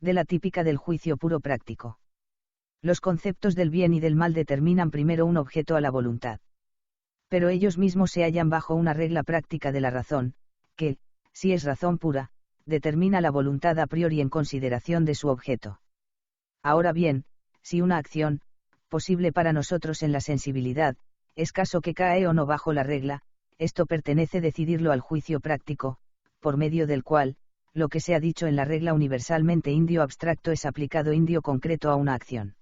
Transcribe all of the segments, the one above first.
de la típica del juicio puro práctico. Los conceptos del bien y del mal determinan primero un objeto a la voluntad. Pero ellos mismos se hallan bajo una regla práctica de la razón, que, si es razón pura, determina la voluntad a priori en consideración de su objeto. Ahora bien, si una acción, posible para nosotros en la sensibilidad, es caso que cae o no bajo la regla, esto pertenece decidirlo al juicio práctico, por medio del cual, lo que se ha dicho en la regla universalmente indio abstracto es aplicado indio concreto a una acción.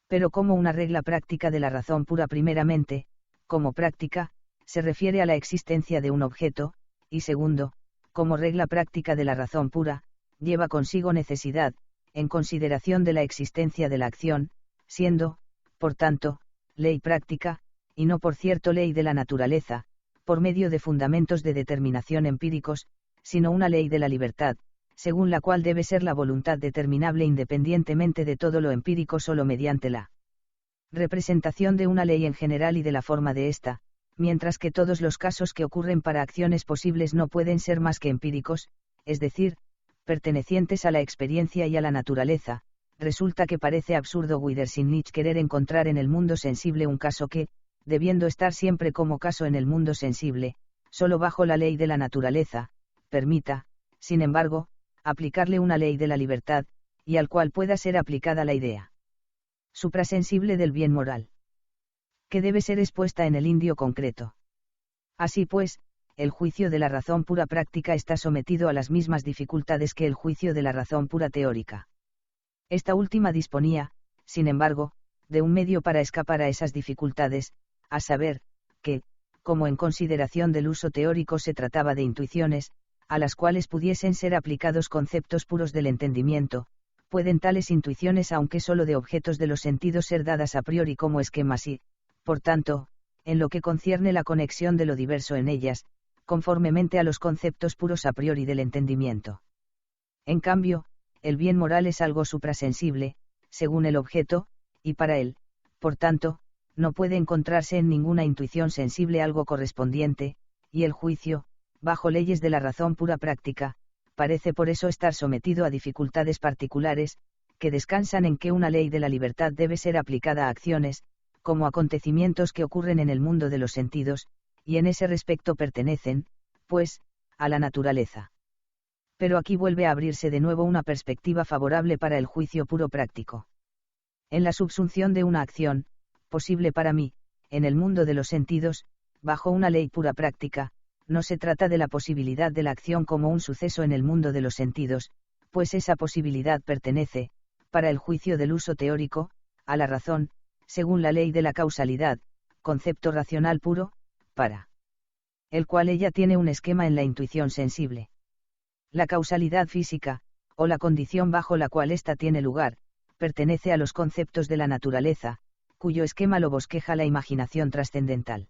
Pero como una regla práctica de la razón pura primeramente, como práctica, se refiere a la existencia de un objeto, y segundo, como regla práctica de la razón pura, lleva consigo necesidad, en consideración de la existencia de la acción, siendo, por tanto, ley práctica, y no por cierto ley de la naturaleza, por medio de fundamentos de determinación empíricos, sino una ley de la libertad, según la cual debe ser la voluntad determinable independientemente de todo lo empírico solo mediante la representación de una ley en general y de la forma de ésta, mientras que todos los casos que ocurren para acciones posibles no pueden ser más que empíricos, es decir, pertenecientes a la experiencia y a la naturaleza. Resulta que parece absurdo Wiederseinlich querer encontrar en el mundo sensible un caso que, debiendo estar siempre como caso en el mundo sensible, solo bajo la ley de la naturaleza, permita, sin embargo, aplicarle una ley de la libertad, y al cual pueda ser aplicada la idea suprasensible del bien moral, que debe ser expuesta en el indio concreto. Así pues, el juicio de la razón pura práctica está sometido a las mismas dificultades que el juicio de la razón pura teórica. Esta última disponía, sin embargo, de un medio para escapar a esas dificultades, a saber, que, como en consideración del uso teórico se trataba de intuiciones, a las cuales pudiesen ser aplicados conceptos puros del entendimiento, pueden tales intuiciones aunque solo de objetos de los sentidos ser dadas a priori como esquemas y, por tanto, en lo que concierne la conexión de lo diverso en ellas, conformemente a los conceptos puros a priori del entendimiento. En cambio, el bien moral es algo suprasensible, según el objeto, y para él, por tanto, no puede encontrarse en ninguna intuición sensible algo correspondiente, y el juicio, bajo leyes de la razón pura práctica, parece por eso estar sometido a dificultades particulares, que descansan en que una ley de la libertad debe ser aplicada a acciones, como acontecimientos que ocurren en el mundo de los sentidos, y en ese respecto pertenecen, pues, a la naturaleza. Pero aquí vuelve a abrirse de nuevo una perspectiva favorable para el juicio puro práctico. En la subsunción de una acción, posible para mí, en el mundo de los sentidos, bajo una ley pura práctica, no se trata de la posibilidad de la acción como un suceso en el mundo de los sentidos, pues esa posibilidad pertenece, para el juicio del uso teórico, a la razón, según la ley de la causalidad, concepto racional puro, para el cual ella tiene un esquema en la intuición sensible. La causalidad física, o la condición bajo la cual ésta tiene lugar, pertenece a los conceptos de la naturaleza, cuyo esquema lo bosqueja la imaginación trascendental.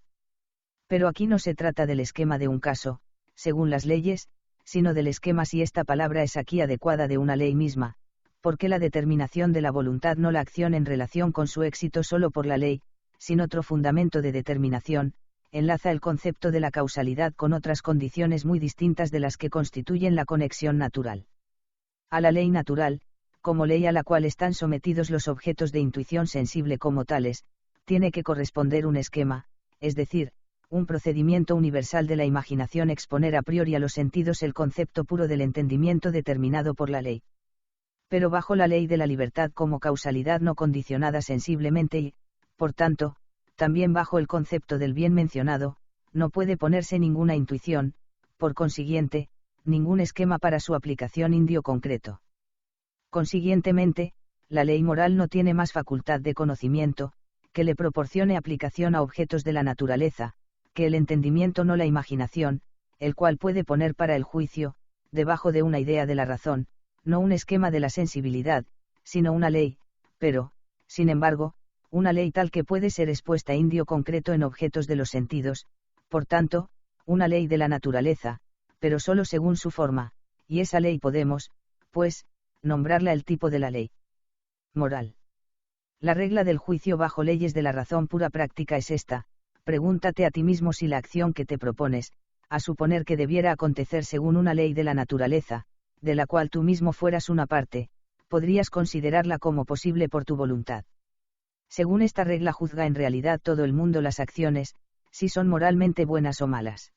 Pero aquí no se trata del esquema de un caso, según las leyes, sino del esquema si esta palabra es aquí adecuada de una ley misma, porque la determinación de la voluntad no la acción en relación con su éxito solo por la ley, sin otro fundamento de determinación, enlaza el concepto de la causalidad con otras condiciones muy distintas de las que constituyen la conexión natural. A la ley natural, como ley a la cual están sometidos los objetos de intuición sensible como tales, tiene que corresponder un esquema, es decir, un procedimiento universal de la imaginación exponer a priori a los sentidos el concepto puro del entendimiento determinado por la ley. Pero bajo la ley de la libertad como causalidad no condicionada sensiblemente y, por tanto, también bajo el concepto del bien mencionado, no puede ponerse ninguna intuición, por consiguiente, ningún esquema para su aplicación indio concreto. Consiguientemente, la ley moral no tiene más facultad de conocimiento, que le proporcione aplicación a objetos de la naturaleza, que el entendimiento no la imaginación, el cual puede poner para el juicio, debajo de una idea de la razón, no un esquema de la sensibilidad, sino una ley, pero, sin embargo, una ley tal que puede ser expuesta indio concreto en objetos de los sentidos, por tanto, una ley de la naturaleza, pero solo según su forma, y esa ley podemos, pues, nombrarla el tipo de la ley moral. La regla del juicio bajo leyes de la razón pura práctica es esta: pregúntate a ti mismo si la acción que te propones, a suponer que debiera acontecer según una ley de la naturaleza, de la cual tú mismo fueras una parte, podrías considerarla como posible por tu voluntad. Según esta regla juzga en realidad todo el mundo las acciones, si son moralmente buenas o malas.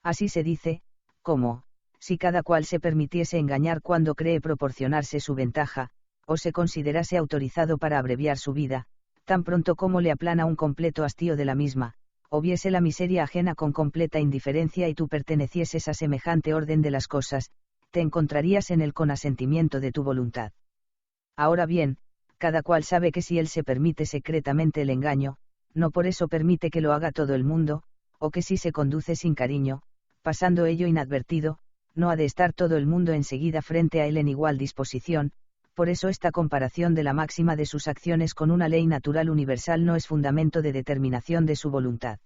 Así se dice, como, si cada cual se permitiese engañar cuando cree proporcionarse su ventaja, o se considerase autorizado para abreviar su vida, tan pronto como le aplana un completo hastío de la misma, o viese la miseria ajena con completa indiferencia y tú pertenecieses a semejante orden de las cosas, te encontrarías en él con asentimiento de tu voluntad. Ahora bien, cada cual sabe que si él se permite secretamente el engaño, no por eso permite que lo haga todo el mundo, o que si se conduce sin cariño, pasando ello inadvertido, no ha de estar todo el mundo enseguida frente a él en igual disposición. Por eso esta comparación de la máxima de sus acciones con una ley natural universal no es fundamento de determinación de su voluntad.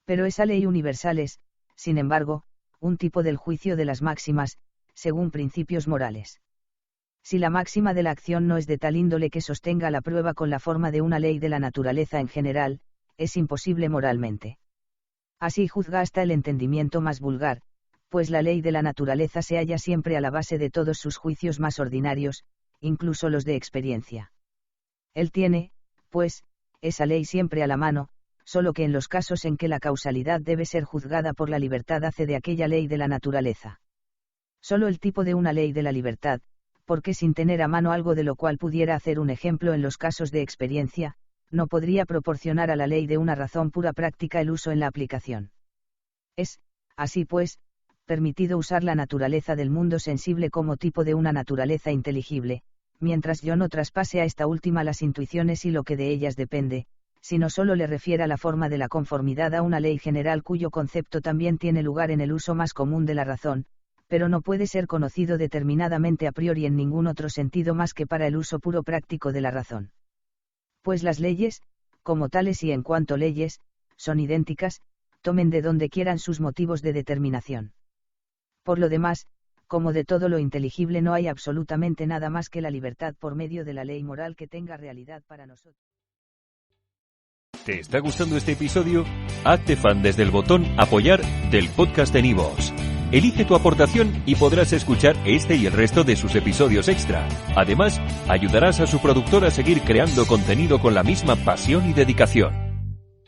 Pero esa ley universal es, sin embargo, un tipo del juicio de las máximas, según principios morales. Si la máxima de la acción no es de tal índole que sostenga la prueba con la forma de una ley de la naturaleza en general, es imposible moralmente. Así juzga hasta el entendimiento más vulgar, pues la ley de la naturaleza se halla siempre a la base de todos sus juicios más ordinarios, incluso los de experiencia. Él tiene, pues, esa ley siempre a la mano, solo que en los casos en que la causalidad debe ser juzgada por la libertad hace de aquella ley de la naturaleza. Solo el tipo de una ley de la libertad, porque sin tener a mano algo de lo cual pudiera hacer un ejemplo en los casos de experiencia, no podría proporcionar a la ley de una razón pura práctica el uso en la aplicación. Es, así pues, permitido usar la naturaleza del mundo sensible como tipo de una naturaleza inteligible, mientras yo no traspase a esta última las intuiciones y lo que de ellas depende, sino solo le refiera la forma de la conformidad a una ley general cuyo concepto también tiene lugar en el uso más común de la razón, pero no puede ser conocido determinadamente a priori en ningún otro sentido más que para el uso puro práctico de la razón. Pues las leyes, como tales y en cuanto leyes, son idénticas, tomen de donde quieran sus motivos de determinación. Por lo demás, como de todo lo inteligible no hay absolutamente nada más que la libertad por medio de la ley moral que tenga realidad para nosotros. ¿Te está gustando este episodio? Hazte fan desde el botón Apoyar del podcast de Nivos. Elige tu aportación y podrás escuchar este y el resto de sus episodios extra. Además, ayudarás a su productor a seguir creando contenido con la misma pasión y dedicación.